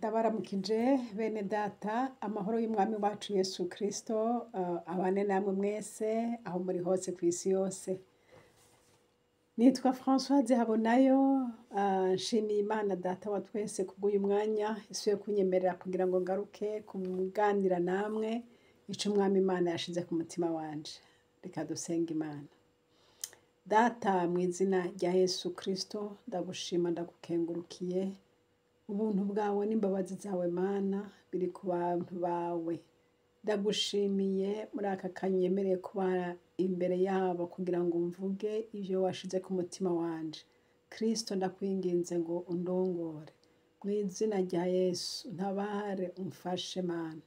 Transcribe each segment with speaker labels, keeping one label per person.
Speaker 1: Ndabaramukije bene data amahoro y'umwami wacu Yesu Kristo abane namwe mwese aho muri hose ku isi yose. Nitwa Françoise Habonayo, nshimiye Imana data wa twese kubw'uyu mwanya isuye kunyemerera kugira ngo ngaruke kuganira namwe ico umwami Imana yashize ku mutima wanje. Reka dusenga Imana. Data mu izina rya Yesu Kristo ndagushima ndagukengurukiye ubuntu bwawe n'imbabazi zawe Mana biri ku bantu bawe. Ndagushimiye muri aka kanyemereye kuba imbere yabo kugira ngo mvuge ivyo washize ku mutima wanje. Kristo ndakwinginze ngo undongore mu izina rya Yesu, ntabare umfashe Mana,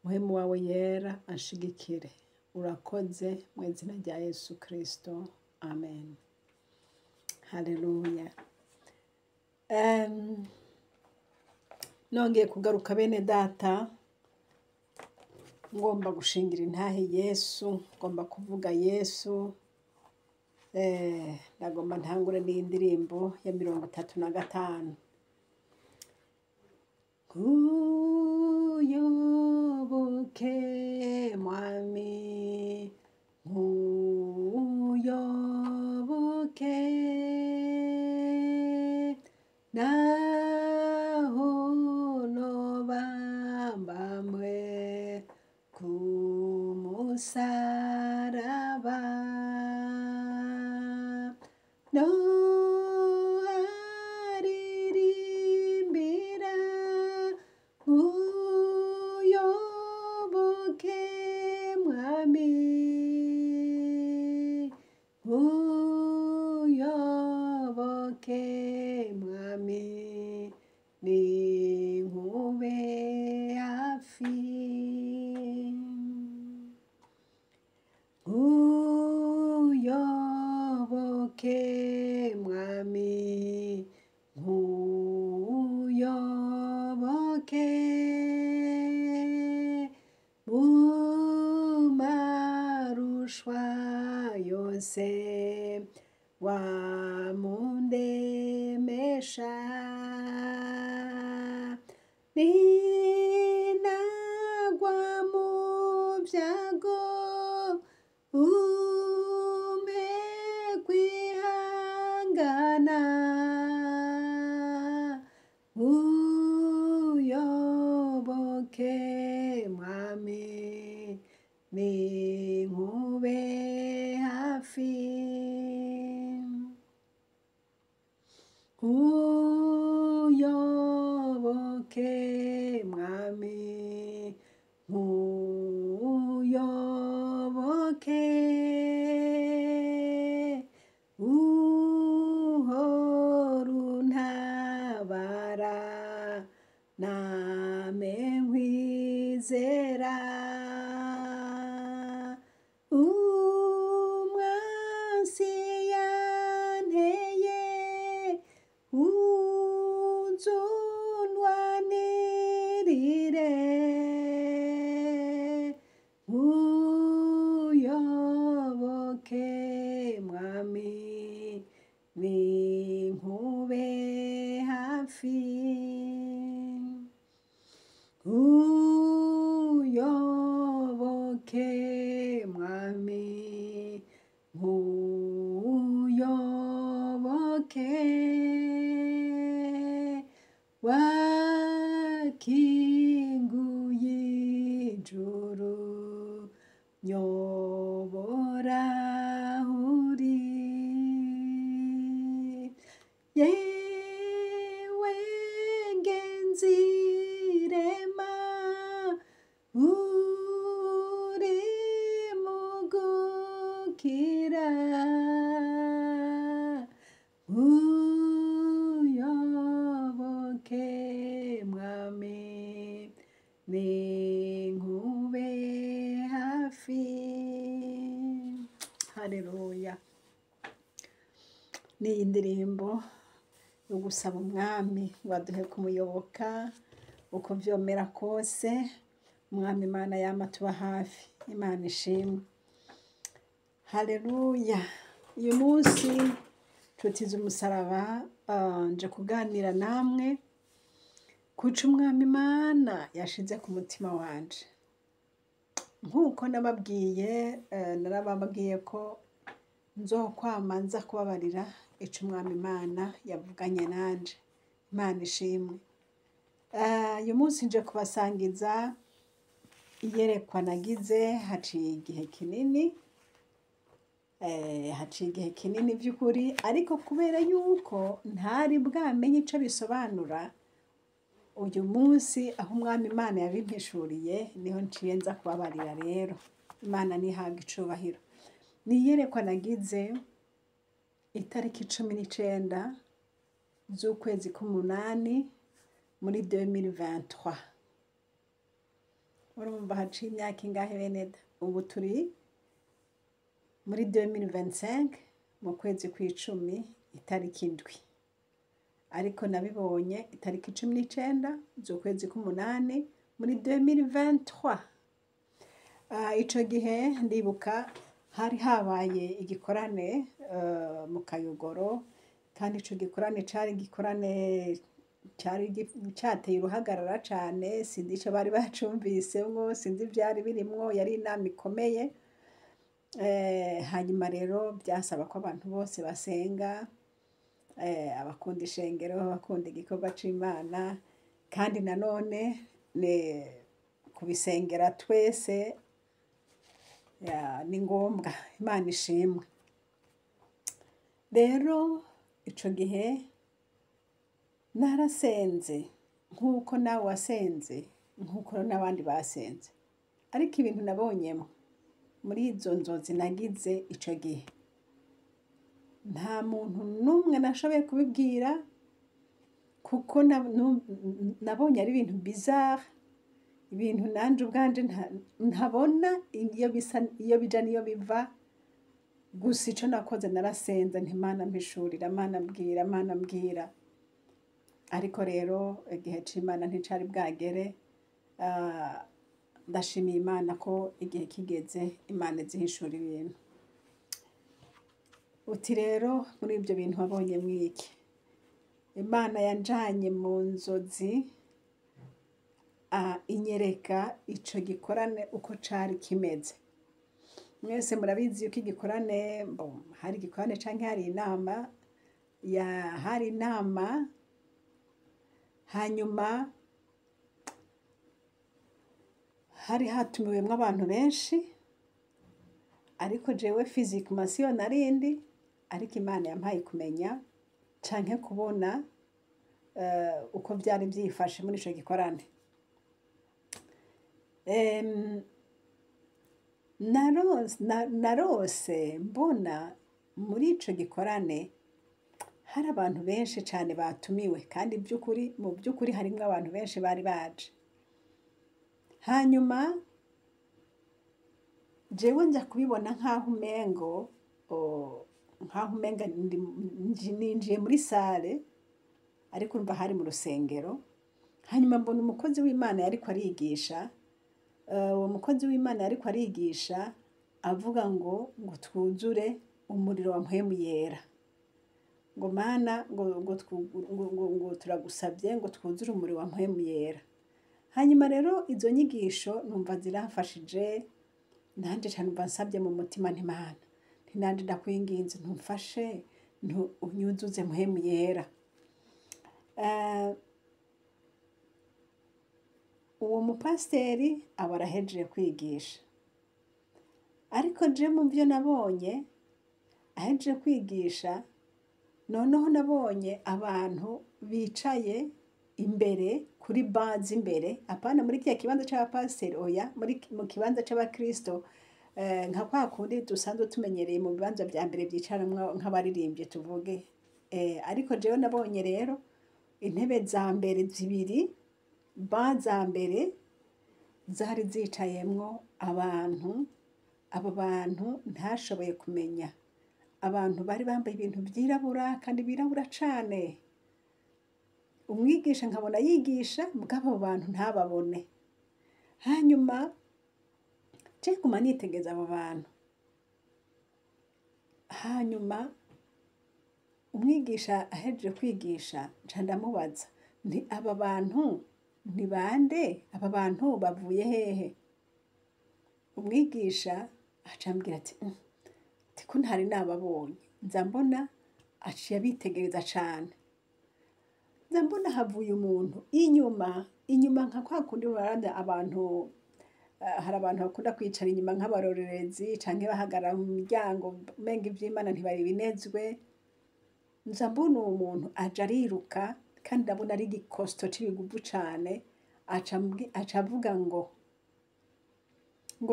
Speaker 1: muhemu wawe yera anshigikire. Urakoze mu izina rya Yesu Kristo, amen. Haleluya. Nongeye kugaruka bene data, ngomba gushingira intahe Yesu, ngomba kuvuga Yesu. Nagomba ntangure n'indirimbo ya 35. Nkuyoboke mwami, nkuyoboke naho noba mbambwe ku musaraba, noharirimbira nkuyoboke mwami, nkuyoboke mwami, ninkube hafi. Nkuyoboke mwami, nkuyoboke mu marushwa yose wamundemesha, ninagwa mu vyago umpe kwihangana. Nkuyoboke mwami, ninkube hafi. Nkuyoboke mwami, nkuyoboke uhora untabara, name nkwizera. Umwansi yanteye uzundwanirire, nkuyoboke mwami, ninkube hafi. Nkuyoboke mwami, nkuyoboke wakinguye ijuru, nyobora uri. Yewe ngenzi rema uri mugukira, nkuyoboke mwami, ninkube hafi. Haleluya. Ni indirimbo yo gusaba umwami ngo aduhe kumuyoboka uko vyomera kose. Umwami Imana yama tuba hafi, Imana ishimwe. Haleluya. Uyu munsi nshuti z'umusaraba nje kuganira namwe kuca umwami Imana yashize ku mutima wanje. Nk'uko nababwiye, narababwiye ko nzokwama nza kubabarira ico umwami Imana yavuganye nanje. Imana ishimwe. Uyu munsi nje kubasangiza iyerekwa nagize haciye igihe kinini, haciye igihe kinini vy'ukuri, ariko kubera yuko ntari bwamenye ico bisobanura, uyu munsi aho umwami Imana yabimpishuriye niho nciye nza kubabarira rero. Imana nihabwe icubahiro. Ni iyerekwa nagize itariki 19 z'ukwezi k'umunani muri 2023. Urumva haciye imyaka ingahe beneda? Ubu turi muri 2025 mu kwezi kw'icumi itariki indwi, ariko nabibonye itariki 19 z'ukwezi k'umunani muri 2023. Ico gihe ndibuka hari habaye igikorane mu Kayogoro, kandi ico gikorane cari igikorane cari cateye uruhagarara cane, sinzi ico bari bacumvisemwo, sinzi ivyari birimwo, yari inama ikomeye. Hanyuma rero vyasaba ko abantu bose basenga, abakunda ishengero, abakunda igikorwa c'Imana, kandi nanone kubisengera twese ni ngombwa. Imana ishimwe. Rero ico gihe narasenze nk'uko nawe wasenze, nk'uko n'abandi basenze, ariko ibintu nabonyemo muri izo nzozi nagize ico gihe, nta muntu n'umwe nashoboye kubibwira, kuko nabonye ari ibintu bizarre, ibintu nanje ubwanje ntabona iyo bija niyo biva. Gusa ico nakoze narasenze nti Mana mpishurira, Mana mbwira, Mana mbwira. Ariko rero igihe c'Imana nticari bwagere. Ndashimiye Imana ko igihe kigeze Imana izihishura ibintu. Uti rero muri ivyo bintu wabonye mwiki? Imana yanjanye mu nzozi, inyereka ico gikorane uko cari kimeze. Mwese murabizi yuko igikorane, hari igikorane canke hari inama, hari inama, hanyuma hari hatumiwemwo abantu benshi, ariko jewe physiquement siyo narindi, ariko Imana yampaye kumenya canke kubona uko vyari vyifashe muri ico gikorane. Narose mbona muri ico gikorane hari abantu benshi cane batumiwe, kandi mu vy'ukuri harimwo abantu benshi bari baje. Hanyuma jewe nja kubibona nk'aho umenga ninjiye muri sale, ariko urumva hari mu rusengero. Hanyuma mbona umukozi w'Imana yariko arigisha, uwo mukozi w'Imana yariko arigisha avuga ngo twuzure umuriro wa mpwemu yera, ngo Mana ngo turagusavye ngo twuzure umuriro wa mpwemu yera. Hanyuma rero izo nyigisho numva ziramfashije, nanje ca numva nsavye mu mutima nti Mana, nti nanje ndakwinginze ntumfashe, unyuzuze mpwemu yera. Uwo mupasiteri aba arahejeje kwigisha, ariko je mu vyo nabonye ahejeje kwigisha, noneho nabonye abantu bicaye imbere kuri bazi imbere, apana muri kiya kibanza c'abapasiteri, oya mu kibanza c'abakristo, nka kwa kundi dusanzwe tumenyereye mu bibanza vya mbere vyicaramwo nk'abaririmbyi tuvuge. Ariko jewe nabonye rero intebe za mbere zibiri, za mbere zari zicayemwo abantu. Abo bantu ntashoboye kumenya, abantu bari bambaye ibintu vyirabura, kandi birabura cane. Umwigisha nkabona yigisha, mugabo abo bantu ntababone. Hanyuma je guma nitegeza abo bantu. Hanyuma umwigisha ahejeje kwigisha nca ndamubaza nti aba bantu ni bande aba bantu bavuye hehe? Umwigisha aca ambwira ati ati ko ntari nababonye, nza mbona aciye abitegereza cane, nza mbona havuye umuntu inyuma nka kwa kundi baranda abantu hari abantu bakunda kwicara inyuma nk'abarorerezi canke bahagarara mu miryango umenga ivy'Imana ntibari binezwe, nza mbona uwo muntu aja ariruka kandi ndabona ari igikosto c'ibiguvu cane, aca avuga ngo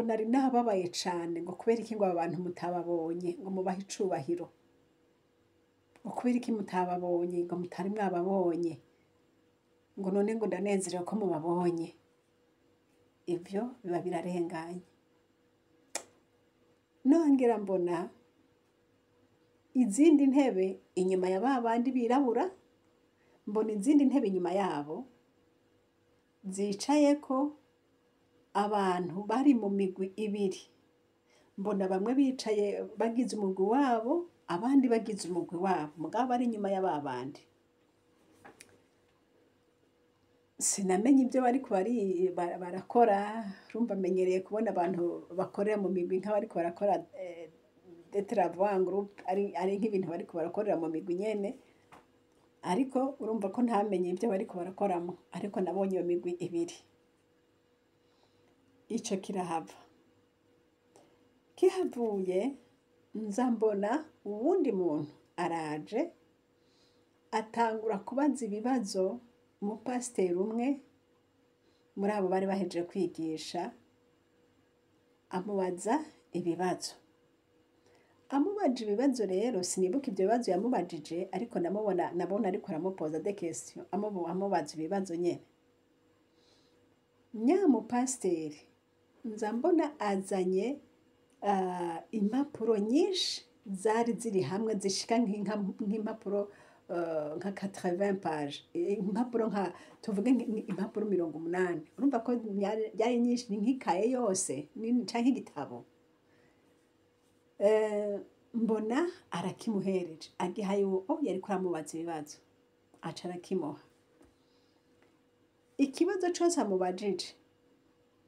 Speaker 1: nari nababaye cane ngo kubera iki ngo aba bantu mutababonye ngo mubahe icubahiro, ngo kubera iki mutababonye ngo mutari mwababonye, ngo none ngo ndanezerewe ko mubabonye. Ivyo biba birarenganye. Nongera mbona izindi ntebe inyuma ya babandi birabura, mbona izindi ntebe inyuma yabo zicayeko abantu bari mu migwi ibiri, mbona bamwe bicaye bagize umugwi wabo abandi bagize umugwi wabo mugabo bari inyuma ya babandi. Sinamenye ibyo bariko barakora, urumva menyereye kubona abantu bakorera mu migwi nk'abariko barakora des travaux en groupe, ari nk'ibintu bariko barakorera mu migwi nyene, ariko urumva ko ntamenye ibyo bariko barakoramo, ariko nabonye iyo migwi ibiri. Ico kirahava. Kihavuye nza mbona uwundi muntu araje atangura kubaza ibibazo umupasiteri umwe muri abo bari bahejeje kwigisha, amubaza ibibazo. Amubaje ibibazo rero sinibuka ibyo bibazo yamubajije, ariko nabona ariko aramupoza des questions, amubaza ibibazo nyene. Nyamupasiteri nza mbona azanye impapuro nyinshi zari ziri hamwe zishika nk'impapuro nka 80 page, impapuro nka tuvuge impapuro 80. Urumva ko yari nyinshi, ni nk'ikaye yose canke igitabo. Mbona arakimuhereje, agihaye uwo yariko aramubaza ibibazo, aca arakimuha. Ikibazo cose amubajije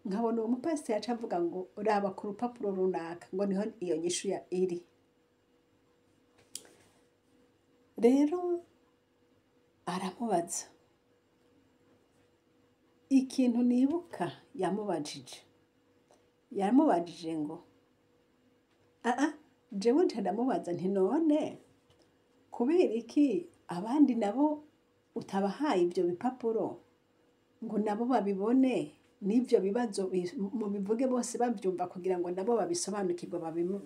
Speaker 1: nkabona uwo mupasiteri aca avuga ngo raba ku rupapuro runaka, ngo niho iyo nyishu iri. Rero aramubaza ikintu nibuka yamubajije ngo jewe nca ndamubaza nti none kubera iki abandi nabo utabahaye ibyo bipapuro ngo nabo babibone n'ibyo bibazo mubivuge bose babyumva kugira ngo nabo babisobanukirwe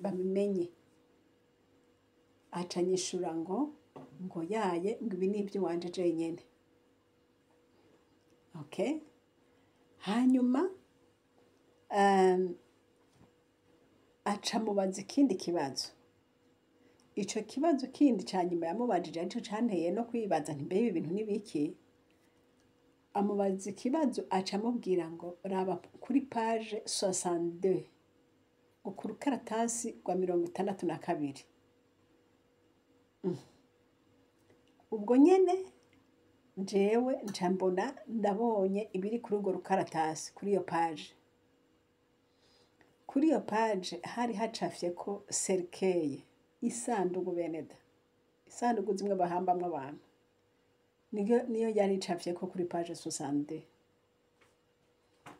Speaker 1: babimenye. Aca anyishura ngo yaye ngo ibi ni iby'iwanje jenyene. Okay? Hanyuma aca mubaza ikindi kibazo. Ico kibazo kindi ca nyuma yamubajije arico canteye no kwibaza nti mbe ibi bintu ni biki? Amubaza ikibazo aca amubwira ngo raba kuri page 62 ngo ku rukaratasi rwa 62. Ubwo nyene jewe nca mbona ndabonye ibiri kuri urwo rukaratasi kuri iyo page. Kuri iyo page hari hacafyeko cercueil, isandugu beneda, isandugu zimwe bahambamwo abantu, niyo yari icafyeko kuri page 62.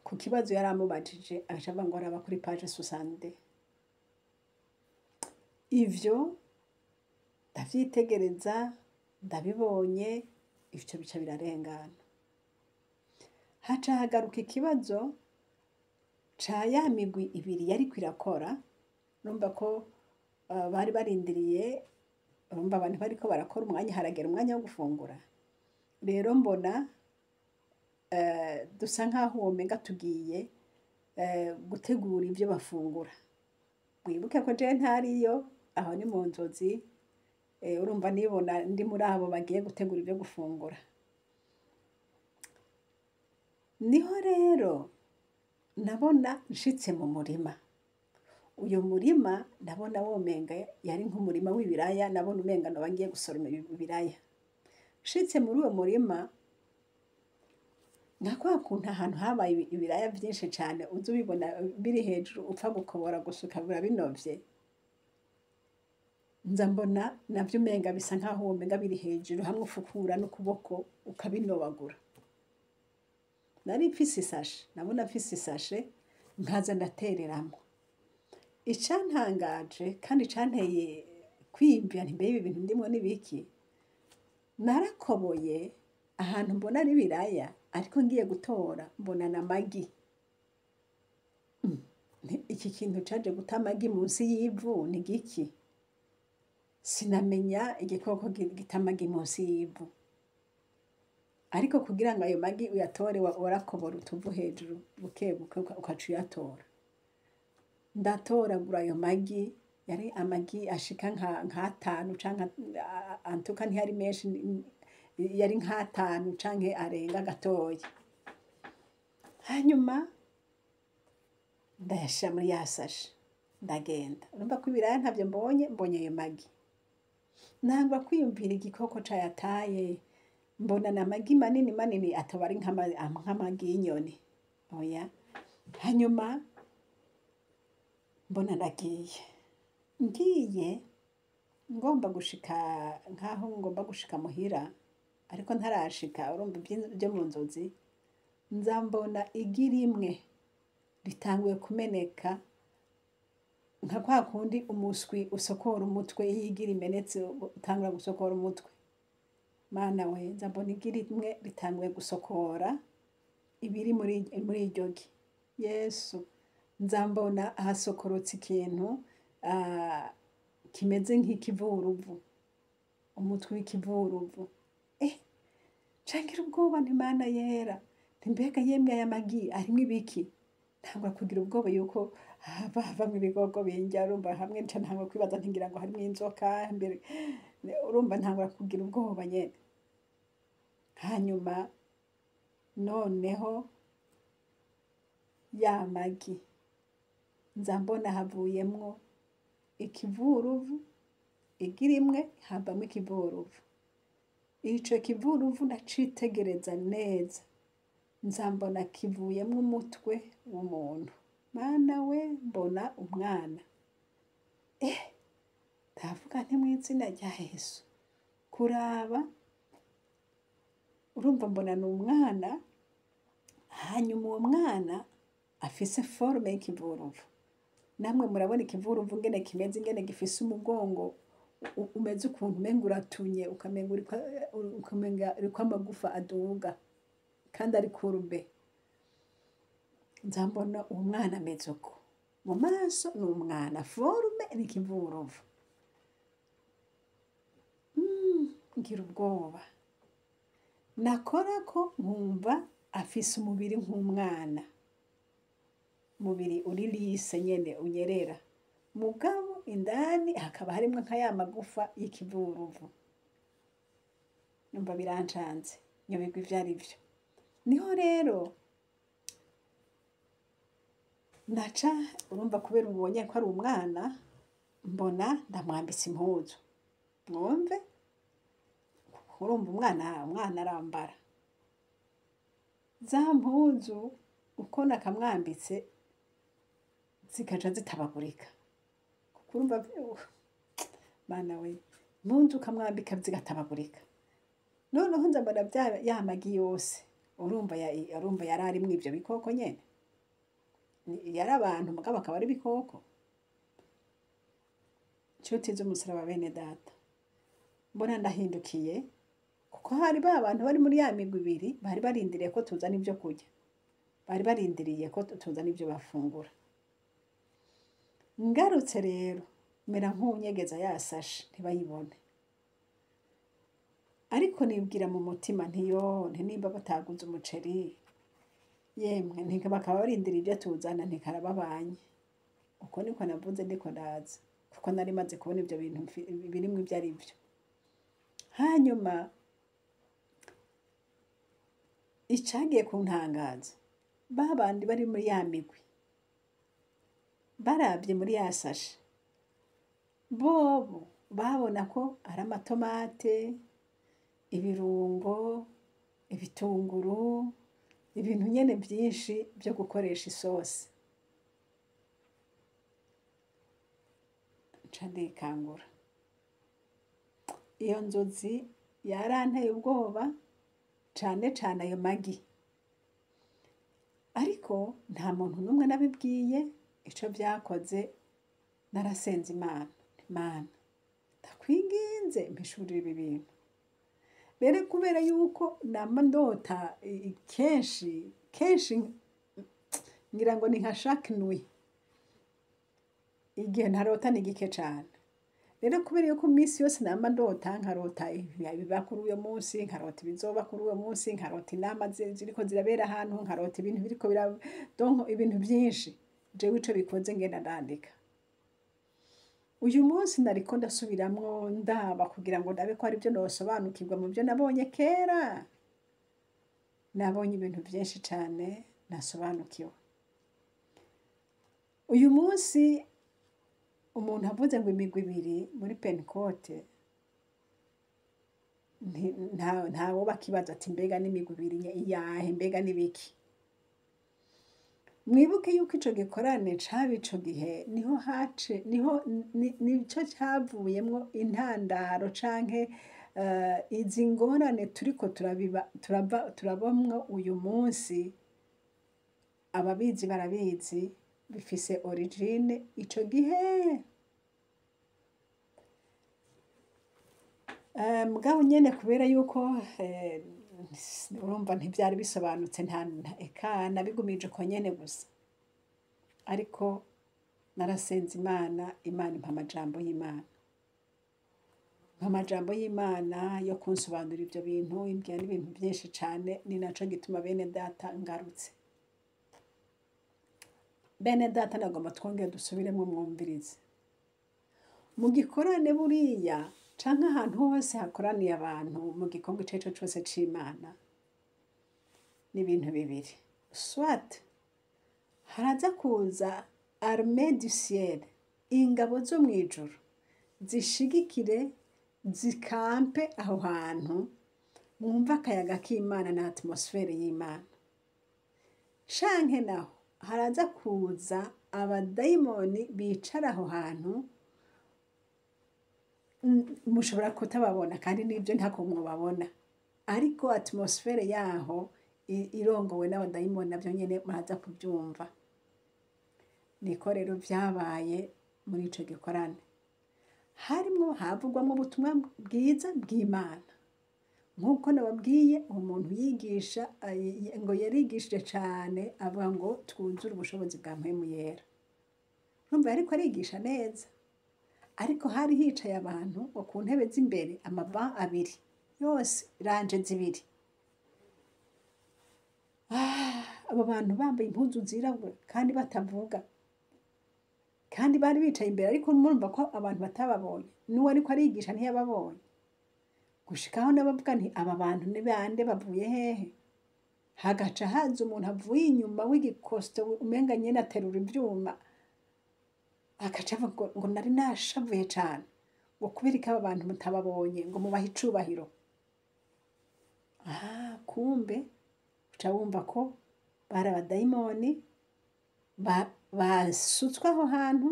Speaker 1: Ku kibazo yari amubajije aca avuga ngo araba kuri page 62. Ivyo ndavyitegereza, ndabibonye, ivyo bica birarengana. Haca hagaruka ikibazo ca ya migwi ibiri yariko irakora, urumva ko bari barindiriye, urumva abantu bariko barakora umwanya, haragera umwanya wo gufungura. Rero mbona dusa nk'aho womenga tugiye gutegura ivyo bafungura. Mwibuke ko jewe ntariyo, aho ni mu nzozi, urumva nibona ndi muri abo bagiye gutegura ivyo gufungura. Niho rero nabona nshitse mu murima. Uyo murima ndabona womenga yari nk'umurima w'ibiraya, nabona umenga noba ngiye gusoroma ibiraya. Nshitse muri uwo murima nka kwa kuntu ahantu habaye ibiraya vyinshi cane uza ubibona biri hejuru upfa gukobora gusa ukabura binovye, nza mbona navyo umenga bisa nkaho womenga biri hejuru hamwe ufukura n'ukuboko ukabinobagura. Nari mfise isashe, nabona mfise isashe nkaza ndatereramwo. Icantangaje kandi canteye kwiyumvira nti mbe ibi bintu ndimwo n'ibiki, narakoboye ahantu mbona ari ibiraya ariko ngiye gutora mbona n'amagi. Iki kintu caje guta amagi munsi y'ivu ni giki? Sinamenya igikoko gita amagi munsi y'ivu. Ariko kugira ngo ayo magi uyatore warakobora utuvu hejuru buke buke ukaca uyatora. Ndatoragura ayo magi, yari amagi ashika nk'atanu canke antuka ntiyari menshi, yari nk'atanu canke arenga gatoya. Hanyuma ndayashira muri ya sashe ndagenda. Urumva ko ibiraya ntavyo mbonye ayo magi. Nangwa kwiyumvira igikoko cayataye, mbona n'amagi manini manini atoba ari nk'amagi y'inyoni. Oya. Hanyuma mbona ndagiye. Ngiye ngomba gushika nkaho ngomba gushika muhira, ariko ntarashika urumva byo mu nzozi, nza mbona igi rimwe ritanguye kumeneka nka kwa kundi umuswi usokora umutwe, iyo igi rimenetse utangura gusokora umutwe. Mana we, nza mbona igi rimwe ritanguye gusokora ibiri muri iryo gi. Yesu, nza mbona hasokorotse ikintu kimeze nk'ikivuruvu, umutwe w'ikivuruvu. Cangira ubwoba nti Mana yera, nti mbega yemwe aya magi arimwo ibiki? Ntangura kugira ubwoba yuko havamwo ibigogo bindya, urumva hamwe nca ntangura kwibaza nti ngira ngo harimwo inzoka mbere, urumva ntangura kugira ubwoba nyene. Hanyuma noneho ya magi nza mbona havuyemwo ikivuruvu, igi rimwe havamwo ikivuruvu. Ico kivuruvu ndacitegereza neza, nza mbona kivuyemwo umutwe w'umuntu. Mana we, mbona umwana. Ndavuga nti mw'izina rya Yesu, kuraba, urumva mbona n'umwana. Hanyuma uwo mwana afise forme y'ikivuruvu. Namwe murabona ikivuruvu ngene kimeze, ngene gifise umugongo umeze ukuntu umenga uratunye, ukamenga uriko amagufa aduga kandi ari kurube. Nza mbona uwo mwana ameze uko, mu maso ni umwana, forme ni ikivuruvu. Ngira ubwoba. Nakorako nkumva afise umubiri nk'umwana, umubiri uri lisse nyene unyerera, mugabo indani hakaba harimwo nka ya magufa y'ikivuruvu. Numva birancanze, nyoberwa ivyo arivyo. Niho rero naca, urumva kubera ubonye ko ari umwana, mbona ndamwambitse impuzu. Mwumve, urumva umwana arambara. Za mpuzu uko nakamwambitse zikaja zitabagurika. Urumva Mana we, impuzu ukamwambika zigatabagurika. Noneho nza mbona ya magi yose, urumva yari arimwo ivyo bikoko nyene. Yari abantu mugabo akaba ari ibikoko. Nshuti z'umusaraba bene data, mbona ndahindukiye, kuko hari ba bantu bari muri ya migwi ibiri bari barindiriye ko tuzana ivyo kurya, bari barindiriye ko tuzana ivyo bafungura. Ngarutse rero mera nk'unyegeza ya sashe ntibayibone, ariko nibwira mu mutima nti nimba bataguze umuceri, yemwe bakaba barindiriye ivyo tuzana ntikarababanye. Uko niko navuze ndiko ndaza, kuko nari maze kubona ivyo bintu birimwo ivyo ari vyo. Hanyuma icagiye kuntangaza, ba bandi bari muri ya migwi baravye muri ya sashe, bobo babona ko ari amatomate, ibirungo, ibitunguru, ibintu nyene byinshi byo gukoresha isosi. Nca ndikangura. Iyo nzozi yaranteye ubwoba cane cane ayo magi. Ariko nta muntu n'umwe nabibwiye ico vyakoze, narasenze Imana. Imana, ndakwinginze mpishurira ibi bintu. Rero kubera yuko nama ndota kenshi ngira ngo ni nka chaque nuit. Igihe ntarota ni gike cane. Rero kubera yuko minsi yose nama ndota, nkarota ibiba kuri uyo munsi, nkarota ibizoba kuri uwo munsi, nkarota inama ziriko zirabera ahantu, nkarota ibintu biriko donc ibintu vyinshi. Jewe ico bikoze ngenda ndandika. Uyu munsi nariko ndasubiramwo ndaba kugira ngo ndabe ko ari byo nosobanukirwa mu byo nabonye kera. Nabonye ibintu vyinshi cane nasobanukiwe. Uyu munsi umuntu avuze ngo imigwi ibiri muri Pentecote, ntawo bakibaza ati mbega n'imigwi ibiri iyahe, mbega n'ibiki. Mwibuke yuko ico gikorane caba ico gihe nico cavuyemwo intandaro canke izi ngorane turiko turabamwo uyu munsi. Ababizi barabizi, bifise origine ico gihe. Mugabo nyene kubera yuko urumva ntivyari bisobanutse, eka nabigumije uko nyene gusa. Ariko narasenze Imana, Imana impa amajambo y'Imana. Impa amajambo y'Imana yo kunsobanurira ivyo bintu, imbwira n'ibintu vyinshi cane. Ni naco gituma bene data ngarutse. Bene data nagomba twongere dusubiremwo mwumvirize. Mu gikorane buriya canke ahantu hose hakoraniye abantu mu gikorwa ico cose c'Imana, ni ibintu bibiri. Soit haraza kuza armée du ciel, ingabo zo mw'ijuru zishigikire, zikampe aho hantu, mwumva akayaga k'Imana na atmosfere y'Imana. Canke naho haraza kuza abadayimoni bicara aho hantu, mushobora kutababona kandi n'ibyo ntako mwobabona, ariko atmosfere yaho irongowe n'abadayimoni, navyo nyene muraza kuvyumva. Niko rero vyabaye muri ico gikorane. Havugwamwo ubutumwa bwiza bw'Imana. Nk'uko nababwiye, umuntu yigisha ngo yarigishije cane, avuga ngo twuzure ubushobozi bwa Mpwemu Yera. Urumva yariko arigisha neza. Ariko hari hicaye abantu ngo ku ntebe z'imbere, amaban abiri yose, ranje zibiri. Abo bantu bambaye impuzu zirabura kandi batavuga, kandi bari bicaye imbere, ariko murumva ko abantu batababonye. N'uwo ariko arigisha ntiyababonye. Gushikaho nabavuga nti aba bantu ni bande, bavuye hehe? Hagaca haza umuntu avuye inyuma w'igikosto umenga nyene aterura ivyuma, agaca avuga ngo nari nashavuye cane, ngo kubera ko aba bantu mutababonye, ngo mubahe icubahiro. Kumbe uca wumva ko bari abadayimoni basutswe aho hantu,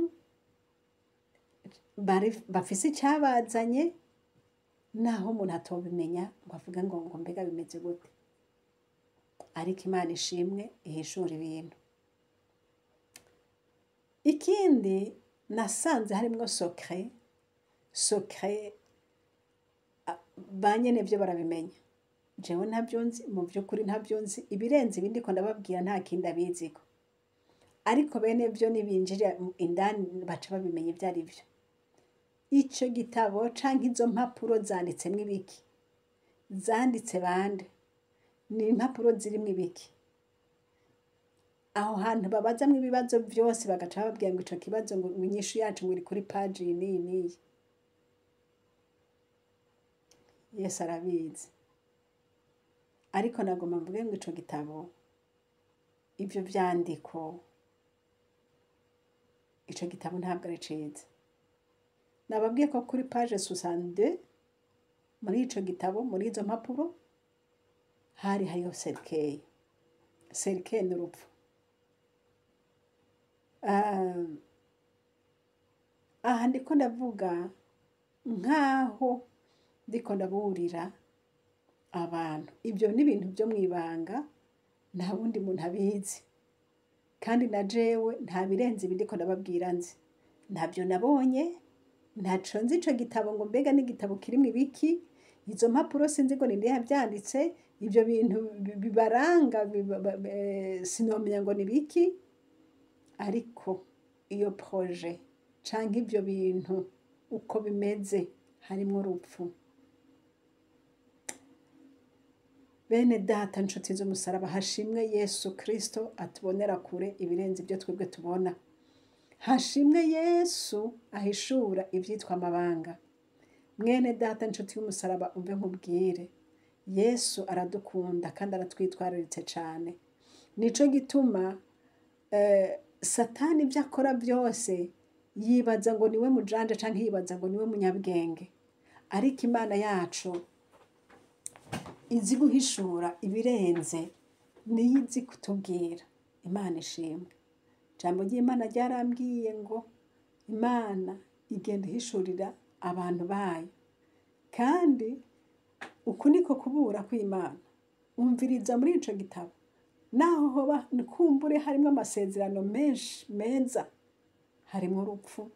Speaker 1: bafise icabazanye, naho umuntu atobimenya ngo avuga ngo mbega bimeze gute. Ariko Imana ishimwe ihishura ibintu. Ikindi nasanze harimwo secret banyene vyo barabimenya. Jewe ntavyo nzi, mu vy'ukuri ntavyo nzi, ibirenze ibindi ko ndababwira nta kindi abiziko. Ariko bene vyo nibinjira indani baca babimenya ivyo ari vyo. Ico gitabo canke izo mpapuro zanditsemwo ibiki? Zanditse bande? Ni impapuro zirimwo ibiki? Aho hantu babazamwo ibibazo vyose bagaca bababwira ngo ico kibazo ngo inyishu yacu ngo iri kuri page iyi n'iyi n'iyi. Yesu arabizi. Ariko nagomba mvuge ngo ico gitabo, ivyo vyandiko, ico gitabo ntabwo ari ciza. Nababwiye ko kuri page 62 muri ico gitabo, muri izo mpapuro, hariho cercueil. serike ni urupfu. Ah, aha ndiko ndavuga nk'aho ndiko ndaburira abantu. Ibyo ni ibintu byo mu ibanga, nta wundi muntu abizi. Kandi na jewe nta birenze ibi ndiko ndababwira nzi. Ntabyo nabonye, ntaco nzi ico gitabo ngo mbega n'igitabo kirimwo ibiki, izo mpapuro sinzi ngo ninde yavyanditse, ibyo bintu bibaranga sinomenya ngo ni biki, ariko iyo projet canke ibyo bintu uko bimeze harimwo urupfu. Bene data nshuti z'umusaraba, hashimwe Yesu Kristo atubonera kure ibirenze ibyo twebwe tubona. Hashimwe Yesu ahishura ivyitwa amabanga. Mwene data nshuti y'umusaraba, umve nkubwire, Yesu aradukunda kandi aratwitwararitse cane. Nico gituma Satani ibyo akora byose yibaza ngo niwe mujanja canke yibaza ngo niwe munyabwenge. Ariko Imana yacu izi guhishura ibirenze, niyo izi kutubwira. Imana ishimwe. Ijambo ry'Imana ryarambwiye ngo Imana igenda ihishurira abantu bayo. Kandi uku niko kubura kw'Imana. Umviriza muri ico gitabo. Naho hoba kumbure harimwo amasezerano menshi meza, harimwo urupfu.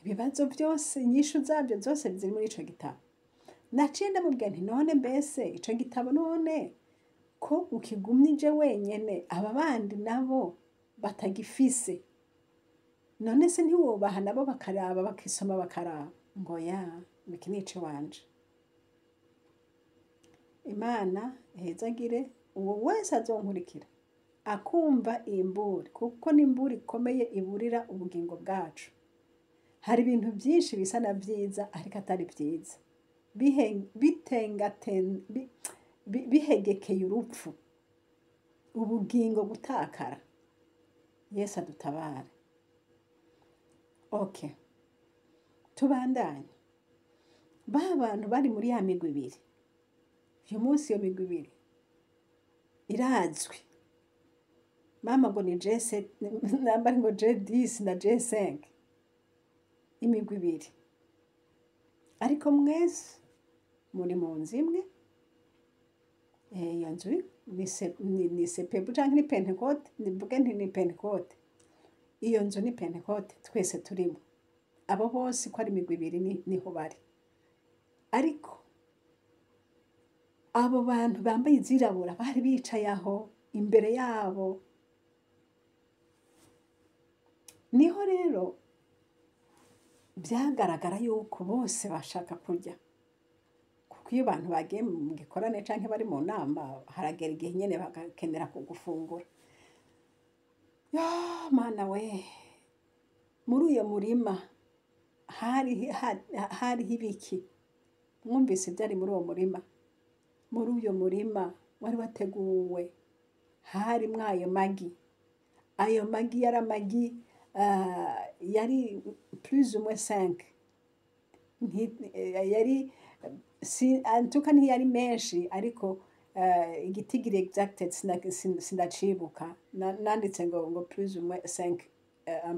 Speaker 1: Ibibazo byose, inyishu zabyo zose ziri muri ico gitabo. Naciye ndamubwira nti none mbese ico gitabo none ko ukigumnije wenyene, aba bandi nabo batagifise, none se ntiwobaha nabo bakaraba, bakisoma bakaraba? Ngo ya, iki ni iciwanje. Imana ihezagire uwo wese azonkurikira akumva iyi mburi, kuko ni imburi ikomeye iburira ubugingo bwacu. Hari ibintu byinshi bisa na byiza ariko atari byiza, bihegekeye urupfu, ubugingo gutakara. Yesu adutabare. Okay, tubandanye. Ba bantu bari muri ya migwi ibiri, uyu munsi iyo migwi ibiri irazwi. Mama ngo ni J7, nambari ngo J10 na J5, imigwi ibiri. Ariko mwese muri mu nzu imwe. Iyo nzu ni sepebu canke ni pentekote, nivuge nti ni pentekote. Iyo nzu ni pentekote, twese turimo. Abo bose ko ari imigwi ibiri niho bari. Ariko abo bantu bambaye izirabura bari bicaye aho imbere yabo. Niho rero byagaragara yuko bose bashaka kurya. Kuko iyo abantu bagiye mu gikorane canke bari mu nama, haragera igihe nyene bagakenera kugufungura. Ya Mana we, muri uyo murima hariho ibiki? Mwumvise ivyari muri uwo murima? Muri uyo murima wari wateguwe, harimwo ayo magi. Ayo magi yari amagi, yari plus ou moins 5. Yari antuka ntiyari menshi, ariko igitigiri exacted sindacibuka. Nanditse ngo plus ou moins 5,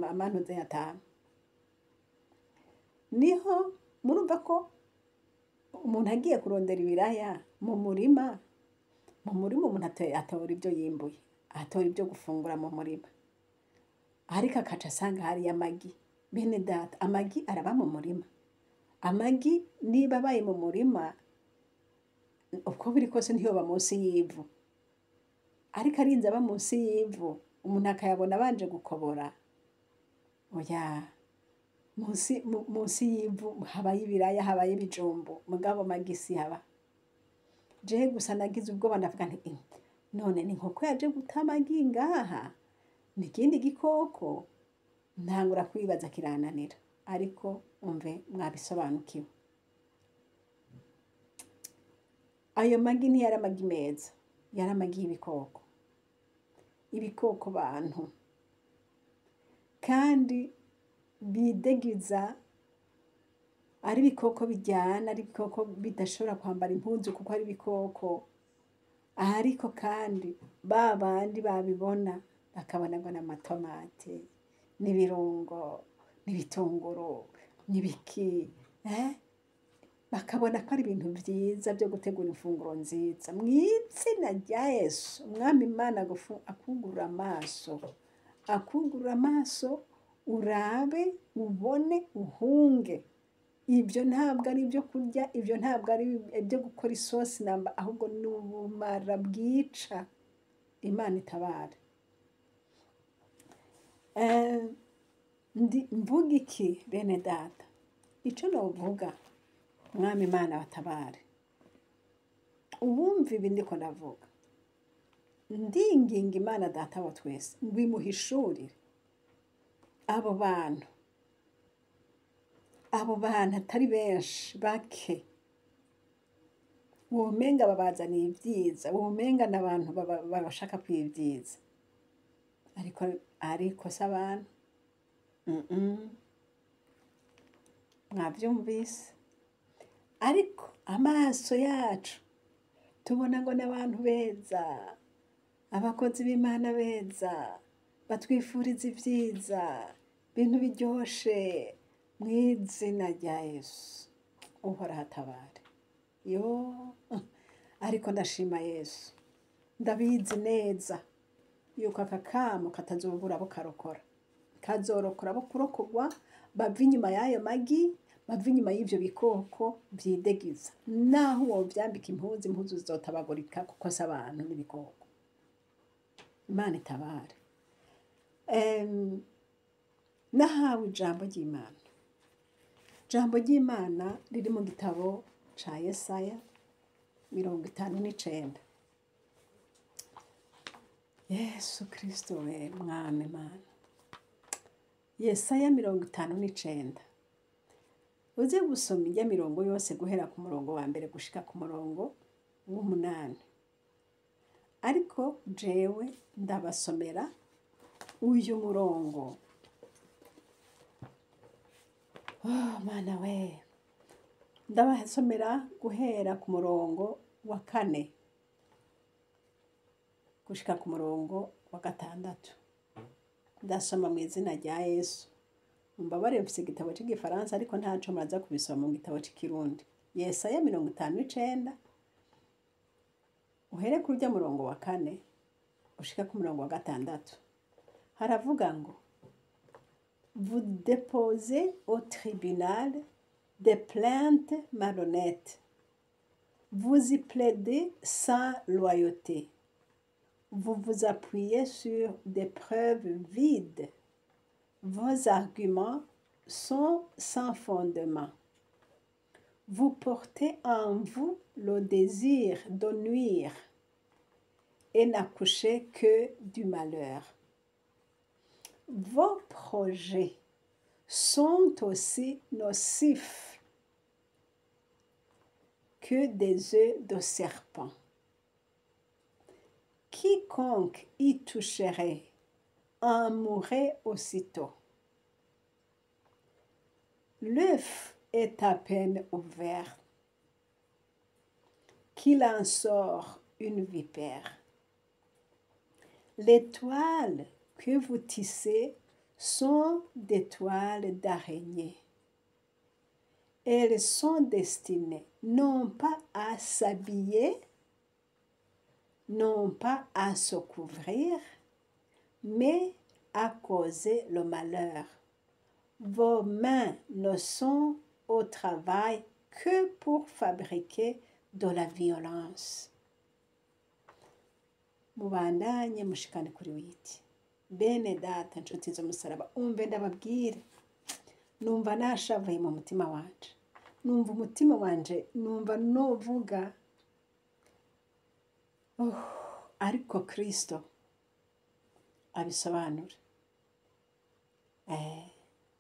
Speaker 1: amantuze atanu. Niho murumva ko umuntu agiye kurondera ibiraya mu murima umuntu atora ibyo yimbuye, atora ibyo gufungura mu murima. Ariko akaca asanga hariyo amagi. Bene data, amagi araba mu murima. Amagi niba abaye mu murima, uko biri kose ntiyoba munsi y'ivu. Ariko arinze aba munsi y'ivu, umuntu akayabona abanje gukobora. Oya, munsi y'ivu habaye ibiraya, habaye ibijumbu, mugabo amagi si haba. Je gusa nagize ubwoba ndavuga nti none ni inkoko yaje guta amagi ngaha? Ni ikindi gikoko? Ntangura kwibaza kirananira. Ariko umve mwabisobanukiwe. Ayo magi ntiyari amagi meza, yari amagi y'ibikoko. Ibikoko bantu. Kandi bidegiza ari ibikoko bijyana, ari ibikoko bidashobora kwambara impuzu kuko ari ibikoko. ariko kandi ba bandi babibona bakabona ngo n'amatomate n'ibirungo n'ibitunguru n'ibiki bakabona ko ari ibintu byiza byo gutegura ifunguro nziza. Mu izina rya Yesu, umwami Imana akugurura amaso urabe, ubone, uhunge. Ibyo ntabwo ari ibyo kurya, ibyo ntabwo ari ibyo gukora isosi namba, ahubwo ni ubumara bwica. Imana itabare. Mvuga iki bene data? Icyo novuga, umwami Imana batabare. Uwumva ibi ndiko ndavuga, ndinginga Imana data wa twese ngo imuhishurire abo bantu atari benshi, bake, womenga babazaniye ibyiza, womenga n'abantu babashaka kwibyiza, ariko si abantu. Mwabyumvise? Ariko amaso yacu tubona ngo n'abantu beza, abakozi b'Imana beza, batwifuriza ibyiza, ibintu biryoshe. Mu izina rya Yesu, uhoraho atabare. Ariko ndashima Yesu, ndabizi neza yuko aka kamo katazobura abo karokora, kazorokora abo kurokogwa, bava inyuma y'ayo magi, bava inyuma y'ivyo bikoko vyidegiza. Naho wovyambika impuzu zizotabagurika, kuko si abantu n'ibikoko. Imana itabare. Nahawe ijambo ry'Imana. Ijambo ry'Imana riri mu gitabo ca Yesaya 59. Yesu Kristo we mwami Mana. Yesaya 59. Uze gusoma ijya mirongo yose guhera ku murongo wa mbere gushika ku murongo w'8. Ariko jewe ndabasomera uyu murongo. Mana we, ndabasomera guhera ku murongo wa 4 gushika ku murongo wa 6. Ndasoma mu izina rya Yesu. Mbabare mfise igitabo cy'igifaransa, ariko ntaco muraza kubisoma mu gitabo cy'ikirundi. Yesaya 59 uhere kurya murongo wa 4 ushika ku murongo wa 6. Haravuga ngo: Vous déposez au tribunal des plaintes malhonnêtes. Vous y plaidez sans loyauté. Vous vous appuyez sur des preuves vides. Vos arguments sont sans fondement. Vous portez en vous le désir de nuire et n'accouchez que du malheur. Vos projets sont aussi nocifs que des œufs de serpent. Quiconque y toucherait en mourrait aussitôt. L'œuf est à peine ouvert qu'il en sort une vipère. Les toiles que vous tissez sont des toiles d'araignée. Elles sont destinées non pas à s'habiller, non pas à se couvrir, mais à causer le malheur. Vos mains ne sont au travail que pour fabriquer de la violence. Mubandanye mushikane kuri witi. Bene data nshuti z'umusaraba, umve ndababwire, numva nashavuye mu mutima wanje, numva umutima wanje, numva novuga, ariko Kristo abisobanura.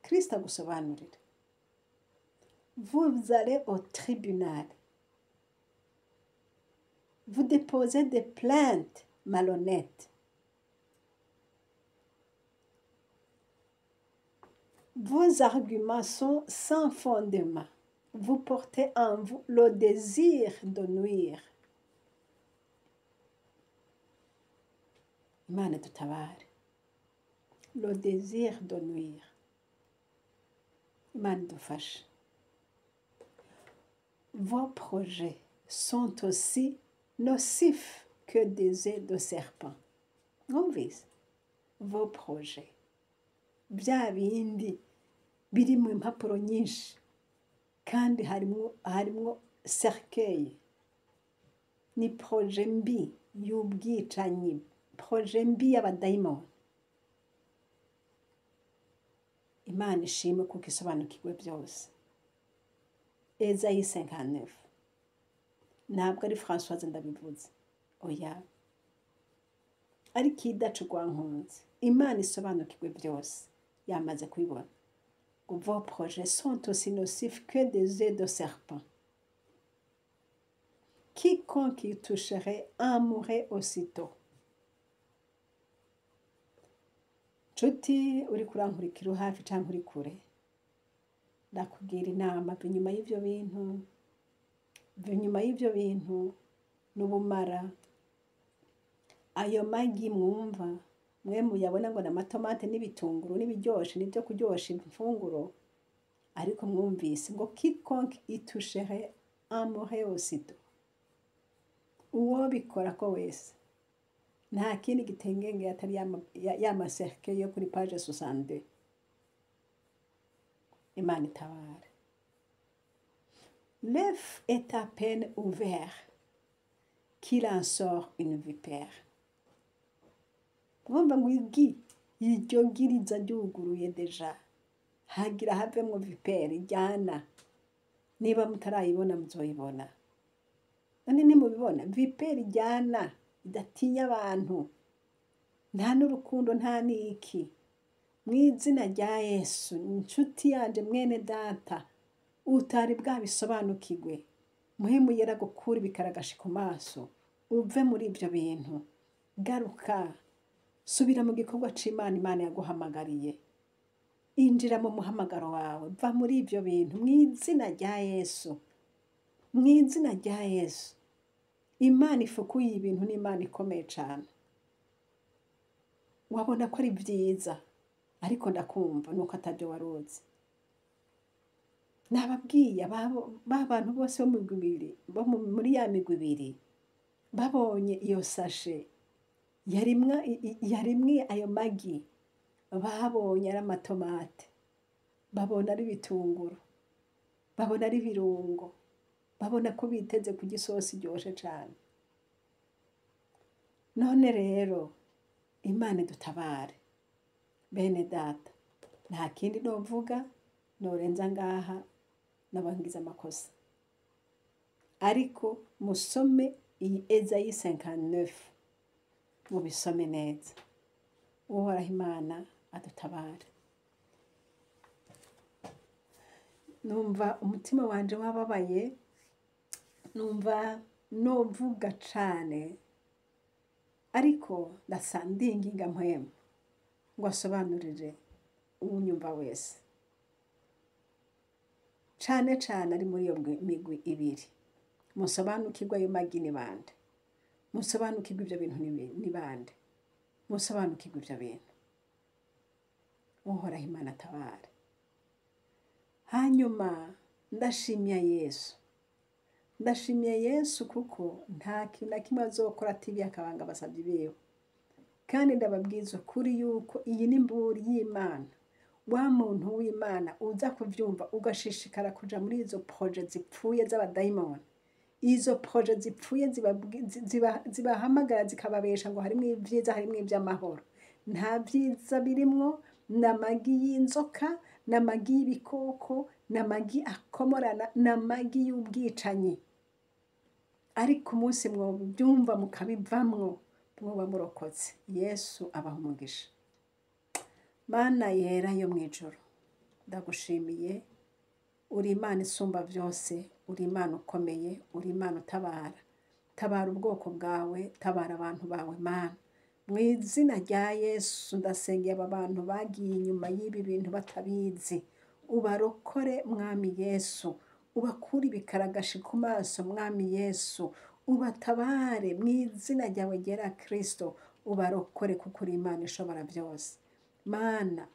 Speaker 1: Kristo agusobanurira. Vous allez au tribunal. Vous déposez des plaintes malhonnêtes. Vos arguments sont sans fondement. Vous portez en vous le désir de nuire Imana dutabare. Le désir de nuire. Imana idufashe. Vos projets sont aussi nocifs que des œufs de serpent. Mwumvise? Vos projets. Bya bindi biri mu impapuro nyinshi kandi harimwo cercueil. Ni projet mbi y'ubwicanyi, projet mbi y'abadayimoni. Imana ishimwe kuko isobanukirwe byose. Ezayi 59. Ntabwo ari Françoise ndabivuze. Oya. Ariko idacu rwankunze. Imana isobanukirwe byose. Yamaze kubibona. Vos projets sont aussi nocifs que des œufs de serpent. Quiconque y toucherait en mourrait aussitôt. Nshuti uri kurankurikira hafi cyangwa uri kure, ndakubwira inama inyuma y'ibyo bintu, inyuma y'ibyo bintu n'ubumara. Ayo magi mwumva mwe muyabona ngo n'amatomate n'ibitunguru n'ibiryoshe nibyo kuryosha imfunguro, ariko mwumvise ngo quiconque y toucherait en mourrait aussitôt. Uwo bikora ko wese nta kindi gitengenge atari y'amaserke yo kuri page 62. Imana itabare. L'œuf est à peine ouvert qu'il en sort une vipère. Mwumva ngo iryo giriza ryuguruye deja hagira havemwo vipere ijyana. Niba mutarayibona muzoyibona. None nimubibona vipere ijyana idatinya abantu, nta n'urukundo nta n'iki. Mu izina rya Yesu, inshuti yanje mwene data, utari bwabisobanukirwe, muhemu yera gukura ibikaragashi ku maso, uve muri ibyo bintu. Garuka, subira mu gikorwa c'Imana Imana yaguhamagariye. Injira mu muhamagaro wawe, va muri ibyo bintu mu izina rya Yesu. Mu izina rya Yesu. Imana ifukuye ibintu n'Imana ikomeye cyane. Wabona ko ari byiza, ariko ndakumva nuko atabyo waruzi. Nababwiye ba bantu bose bo muri ya migwi ibiri babonye iyo sashe yarimwe ayo magi, babonye ari amatomate, babona ari ibitunguru, babona ari ibirungo, babona ko biteze ku gisosi iryoshe cyane. None rero Imana idutabare. Bene data, nta kindi novuga norenza ngaha nabangiza amakosa. Ariko musome iyi Ezayi 59, mubisome neza. Uhoraho Imana adutabare. Numva umutima wanje wababaye, numva novuga cane, ariko ndasandinginga mpwemu ngo asobanurire unyumva wese. Cane cane ari muri iyo migwi ibiri. Musobanukirwe ayo magi ni bande. Musobanukirwe ibyo bintu ni bande. Musobanukirwe ibyo bintu. Uhoraho Imana atabare. Hanyuma ndashimye Yesu. Ndashimye Yesu kuko nta kintu na kimwe azokora atibiye akabanga abasabyi biwe. Kandi ndababwiza ukuri yuko iyi ni imburi y'Imana. Wa muntu w'Imana uza kuvyumva ugashishikara kuja muri izo projet zipfuye z'abadayimoni. Izo projet zipfuye zibahamagara zikababesha ngo harimwo ibyiza harimwo iby'amahoro. Nta byiza birimwo, n'amagi y'inzoka, n'amagi y'ibikoko, n'amagi akomorana, n'amagi y'ubwicanyi. Ariko umunsi mwobyumva mukabivamwo, mwoba murokotse. Yesu abaha umugisha. Mana yera yo mwijuru, ndagushimiye. Uri Imana isumba byose, uri Imana ukomeye, uri Imana utabara. Tabara ubwoko bwawe, tabara abantu bawe Mana. Mu izina rya Yesu ndasengeye aba bantu bagiye inyuma y'ibi bintu batabizi. Ubarokore Mwami Yesu. Ubakure ibikaragashi ku maso Mwami Yesu. Ubatabare mu izina ryawe ryera Kristo. ubarokore kuko uri Imana ishobora byose. Mana,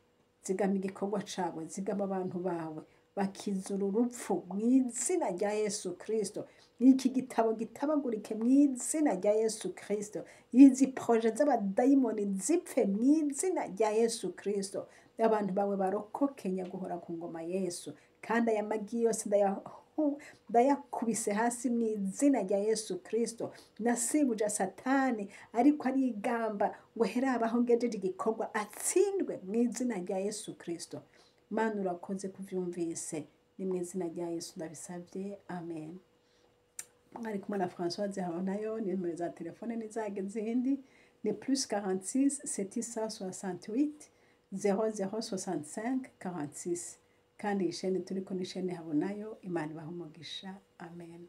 Speaker 1: zigama igikorwa cabo, zigama abantu bawe, bakizura urupfu mu izina rya Yesu Kristo. Iki gitabo gitabagurike mu izina rya Yesu Kristo. Izi proje z'abadayimoni zipfe mu izina rya Yesu Kristo. Abantu bawe barokoke nyaguhora ku ngoma Yesu. Kandi aya magi yose ndayakubise hasi mu izina rya Yesu Kristo. Nasibuje Satani ariko arigamba ngo herabaho ngejeje igikorwa atsindwe mu izina rya Yesu Kristo. Mana urakoze kuvyumvise, ni mu izina rya Yesu ndabisabye, amen. Mwari kumwe na Françoise Habonayo, nimero za telefone nizage zindi ni +46 768 0065 46. Kandi isheni turiko ni isheni Habonayo. Imana ibahe umugisha, amen.